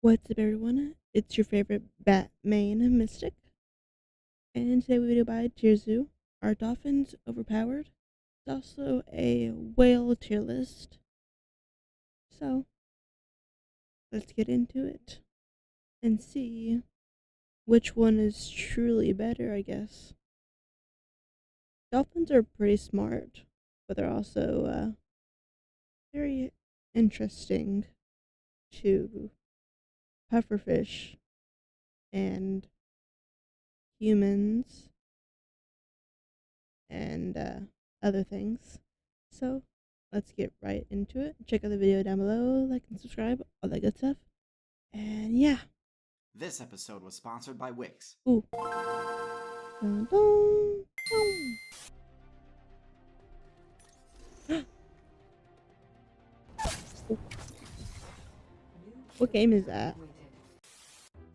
What's up, everyone? It's your favorite Batman Mystic, and today we do by TierZoo. Are dolphins overpowered? It's also a whale tier list. So let's get into it and see which one is truly better, I guess. Dolphins are pretty smart, but they're also very interesting to pufferfish and humans and other things. So let's get right into it. Check out the video down below, like and subscribe, all that good stuff. And yeah. This episode was sponsored by Wix. Ooh. Dun, dun, dun. What game is that?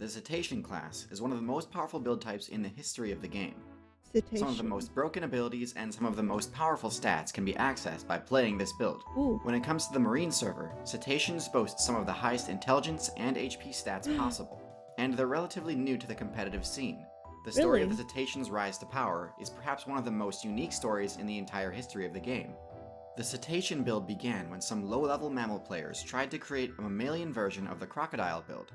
The Cetacean class is one of the most powerful build types in the history of the game. Cetacean. Some of the most broken abilities and some of the most powerful stats can be accessed by playing this build. Ooh. When it comes to the Marine server, Cetaceans boast some of the highest intelligence and HP stats possible, and they're relatively new to the competitive scene. The story of the Cetaceans' rise to power is perhaps one of the most unique stories in the entire history of the game. The Cetacean build began when some low-level mammal players tried to create a mammalian version of the crocodile build.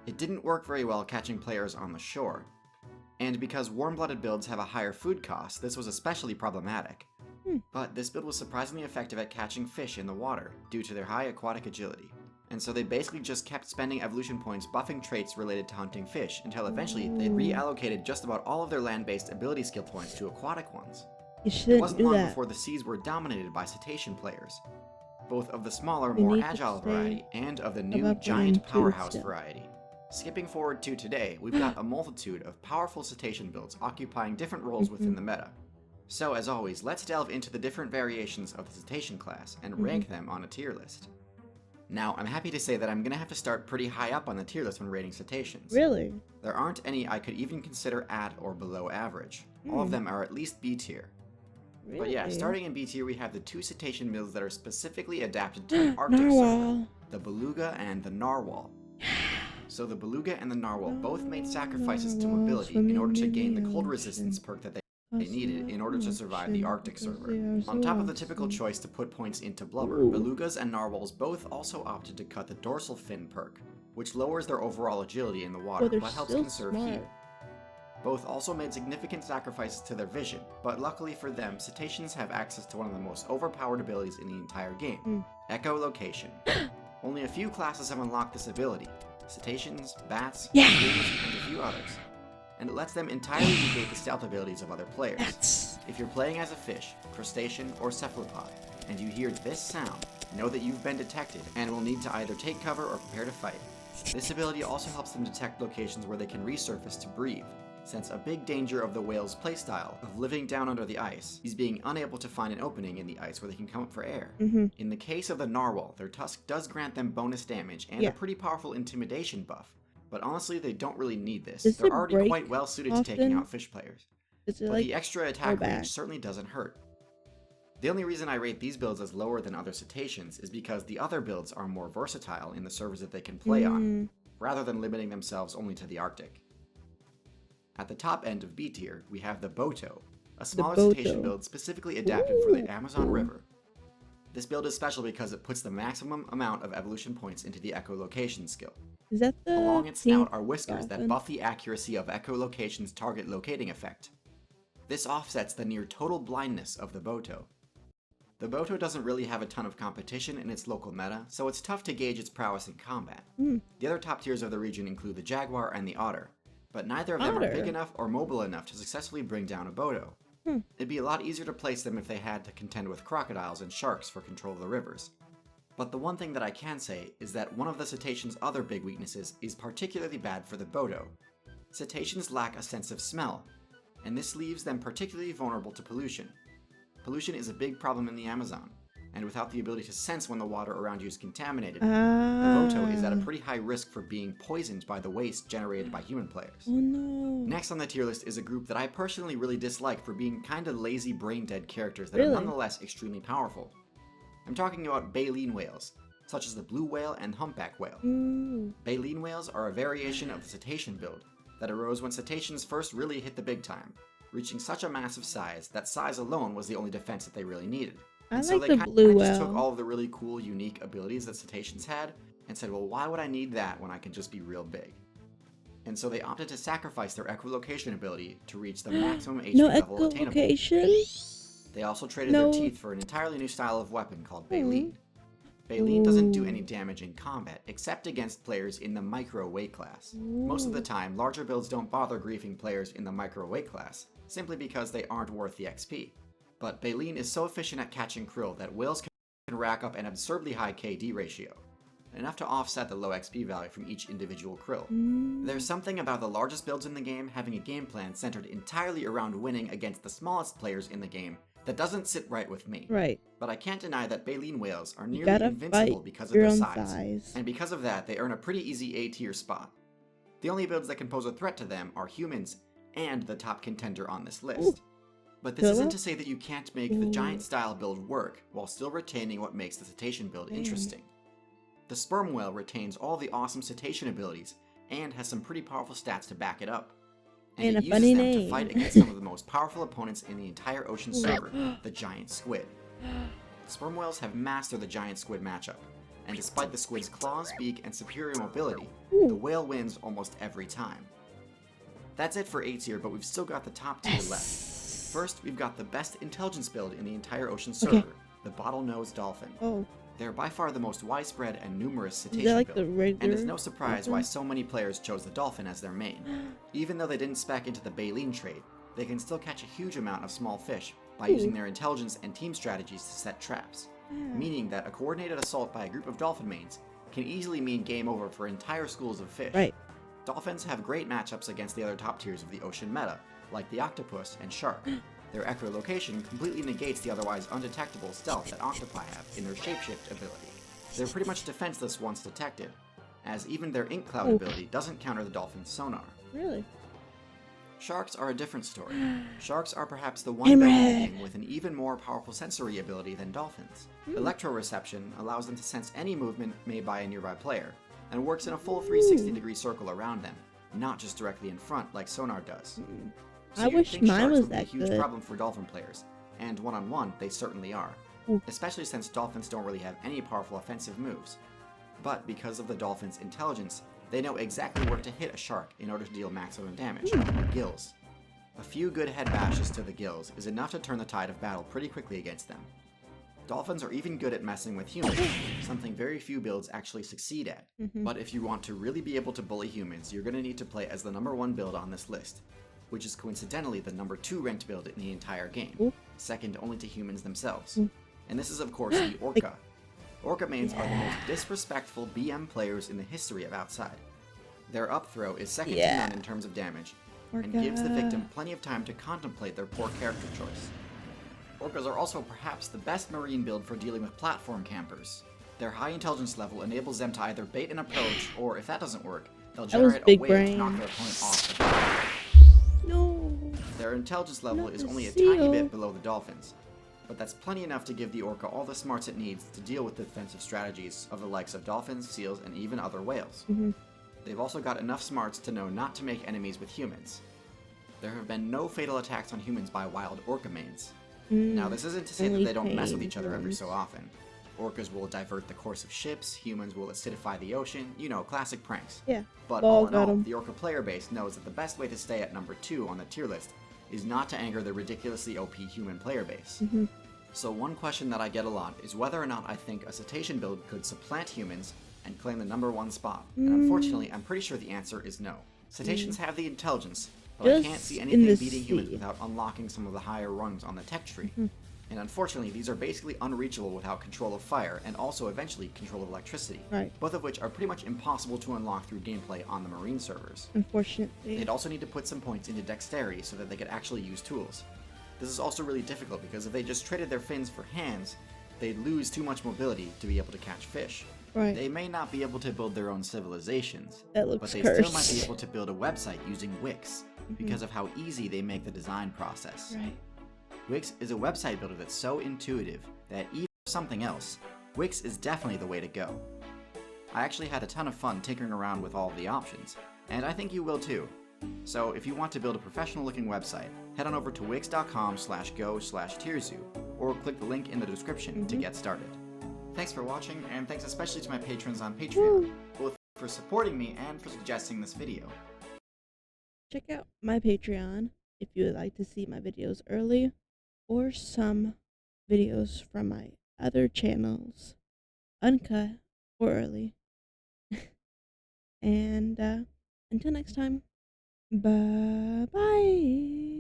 It didn't work very well catching players on the shore, and because warm-blooded builds have a higher food cost, this was especially problematic. But this build was surprisingly effective at catching fish in the water, due to their high aquatic agility. And so they basically just kept spending evolution points buffing traits related to hunting fish, until eventually they reallocated just about all of their land-based ability skill points to aquatic ones. It wasn't long before the seas were dominated by cetacean players, both of the smaller, more agile variety, and of the new giant powerhouse variety. Skipping forward to today, we've got a multitude of powerful cetacean builds occupying different roles within the meta. So as always, let's delve into the different variations of the cetacean class and rank them on a tier list. Now, I'm happy to say that I'm gonna have to start pretty high up on the tier list when rating cetaceans. Really? There aren't any I could even consider at or below average. All of them are at least B tier. Really? But yeah, starting in B tier, we have the two cetacean builds that are specifically adapted to the Arctic server, the Beluga and the Narwhal. So the Beluga and the Narwhal both made sacrifices to mobility in order to gain the cold resistance perk that they needed in order to survive the Arctic server. On top of the typical choice to put points into blubber, Belugas and Narwhals both also opted to cut the dorsal fin perk, which lowers their overall agility in the water but helps conserve heat. Both also made significant sacrifices to their vision, but luckily for them, cetaceans have access to one of the most overpowered abilities in the entire game, echolocation. Only a few classes have unlocked this ability: cetaceans, bats, eagles, and a few others. And it lets them entirely negate the stealth abilities of other players. If you're playing as a fish, crustacean, or cephalopod, and you hear this sound, know that you've been detected and will need to either take cover or prepare to fight. This ability also helps them detect locations where they can resurface to breathe, since a big danger of the whale's playstyle of living down under the ice is being unable to find an opening in the ice where they can come up for air. In the case of the narwhal, their tusk does grant them bonus damage and a pretty powerful intimidation buff, but honestly they don't really need this. They're already quite well suited to taking out fish players. But the extra attack range certainly doesn't hurt. The only reason I rate these builds as lower than other cetaceans is because the other builds are more versatile in the servers that they can play on, rather than limiting themselves only to the Arctic. At the top end of B tier, we have the Boto, a smaller cetacean build specifically adapted for the Amazon River. This build is special because it puts the maximum amount of evolution points into the echolocation skill. Is that the Along its snout are whiskers that buff the accuracy of echolocation's target locating effect. This offsets the near total blindness of the Boto. The Boto doesn't really have a ton of competition in its local meta, so it's tough to gauge its prowess in combat. The other top tiers of the region include the Jaguar and the Otter, but neither of them are big enough or mobile enough to successfully bring down a Boto. It'd be a lot easier to place them if they had to contend with crocodiles and sharks for control of the rivers. But the one thing that I can say is that one of the cetacean's other big weaknesses is particularly bad for the Boto. Cetaceans lack a sense of smell, and this leaves them particularly vulnerable to pollution. Pollution is a big problem in the Amazon, and without the ability to sense when the water around you is contaminated, the Boto is at a pretty high risk for being poisoned by the waste generated by human players. Oh no. Next on the tier list is a group that I personally really dislike for being kinda lazy brain-dead characters that are nonetheless extremely powerful. I'm talking about baleen whales, such as the blue whale and humpback whale. Ooh. Baleen whales are a variation of the cetacean build that arose when cetaceans first really hit the big time, reaching such a massive size that size alone was the only defense that they really needed. I So like they the kind blue of just took whale. all of the really cool, unique abilities that cetaceans had and said, well, why would I need that when I can just be real big? And so they opted to sacrifice their echolocation ability to reach the maximum HP No level attainable. echolocation? They also traded No. their teeth for an entirely new style of weapon called Hmm. baleen. Baleen doesn't do Ooh. any damage in combat, except against players in the micro weight class. Ooh. Most of the time, larger builds don't bother griefing players in the micro weight class, simply because they aren't worth the XP. But baleen is so efficient at catching krill that whales can rack up an absurdly high KD ratio, enough to offset the low XP value from each individual krill. There's something about the largest builds in the game having a game plan centered entirely around winning against the smallest players in the game that doesn't sit right with me. Right. But I can't deny that baleen whales are You nearly gotta invincible fight because of your their own size. size. And because of that, they earn a pretty easy A tier spot. The only builds that can pose a threat to them are humans and the top contender on this list. But this isn't to say that you can't make the giant style build work while still retaining what makes the cetacean build interesting. The sperm whale retains all the awesome cetacean abilities and has some pretty powerful stats to back it up. And And it a funny uses them name. to fight against some of the most powerful opponents in the entire ocean server, the giant squid. Sperm whales have mastered the giant squid matchup, and despite the squid's claws, beak, and superior mobility, the whale wins almost every time. That's it for A tier, but we've still got the top tier left. First, we've got the best intelligence build in the entire ocean server, the bottlenose dolphin. Oh. They're by far the most widespread and numerous Is cetacean that like build, the regular? and it's no surprise why dolphin? so many players chose the dolphin as their main. Even though they didn't spec into the baleen trade, they can still catch a huge amount of small fish by using their intelligence and team strategies to set traps, meaning that a coordinated assault by a group of dolphin mains can easily mean game over for entire schools of fish. Right. Dolphins have great matchups against the other top tiers of the ocean meta, like the octopus and shark. Their echolocation completely negates the otherwise undetectable stealth that octopi have in their shapeshift ability. They're pretty much defenseless once detected, as even their ink cloud ability doesn't counter the dolphin's sonar. Really? Sharks are a different story. Sharks are perhaps the one being with an even more powerful sensory ability than dolphins. Electroreception allows them to sense any movement made by a nearby player, and works in a full 360-degree circle around them, not just directly in front like sonar does. So I you'd wish think mine sharks was would be a that huge good. problem for dolphin players, and one-on-one they certainly are, especially since dolphins don't really have any powerful offensive moves. But because of the dolphin's intelligence, they know exactly where to hit a shark in order to deal maximum damage, the gills. A few good head bashes to the gills is enough to turn the tide of battle pretty quickly against them. Dolphins are even good at messing with humans, something very few builds actually succeed at. But if you want to really be able to bully humans, you're going to need to play as the #1 build on this list, which is coincidentally the #2 ranked build in the entire game, second only to humans themselves. And this is of course the Orca. Orca mains are the most disrespectful BM players in the history of Outside. Their up throw is second to none in terms of damage, and gives the victim plenty of time to contemplate their poor character choice. Orcas are also perhaps the best marine build for dealing with platform campers. Their high intelligence level enables them to either bait an approach, or if that doesn't work, they'll generate a big wave to brain. knock their opponent off the ground. No. Their intelligence level Not is the only a seal. tiny bit below the dolphins, but that's plenty enough to give the orca all the smarts it needs to deal with the defensive strategies of the likes of dolphins, seals, and even other whales. They've also got enough smarts to know not to make enemies with humans. There have been no fatal attacks on humans by wild orca mains. Now this isn't to say that only they don't mess with tame each other every ones. so often. Orcas will divert the course of ships, humans will acidify the ocean, you know, classic pranks. Yeah. But Ball all in got all, 'em. the orca player base knows that the best way to stay at #2 on the tier list is not to anger the ridiculously OP human player base. So one question that I get a lot is whether or not I think a cetacean build could supplant humans and claim the #1 spot. And unfortunately, I'm pretty sure the answer is no. Cetaceans have the intelligence, but I Just can't see in anything the beating humans sea. without unlocking some of the higher rungs on the tech tree. And unfortunately, these are basically unreachable without control of fire, and also eventually control of electricity. Right. Both of which are pretty much impossible to unlock through gameplay on the marine servers. Unfortunately. They'd also need to put some points into dexterity so that they could actually use tools. This is also really difficult because if they just traded their fins for hands, they'd lose too much mobility to be able to catch fish. Right. They may not be able to build their own civilizations, That looks but they cursed. still might be able to build a website using Wix because of how easy they make the design process. Right. Wix is a website builder that's so intuitive that even if something else, Wix is definitely the way to go. I actually had a ton of fun tinkering around with all of the options, and I think you will too. So if you want to build a professional looking website, head on over to wix.com/go/TierZoo or click the link in the description to get started. Thanks for watching, and thanks especially to my patrons on Patreon, both for supporting me and for suggesting this video. Check out my Patreon if you would like to see my videos early or some videos from my other channels uncut or early. And until next time, bye bye.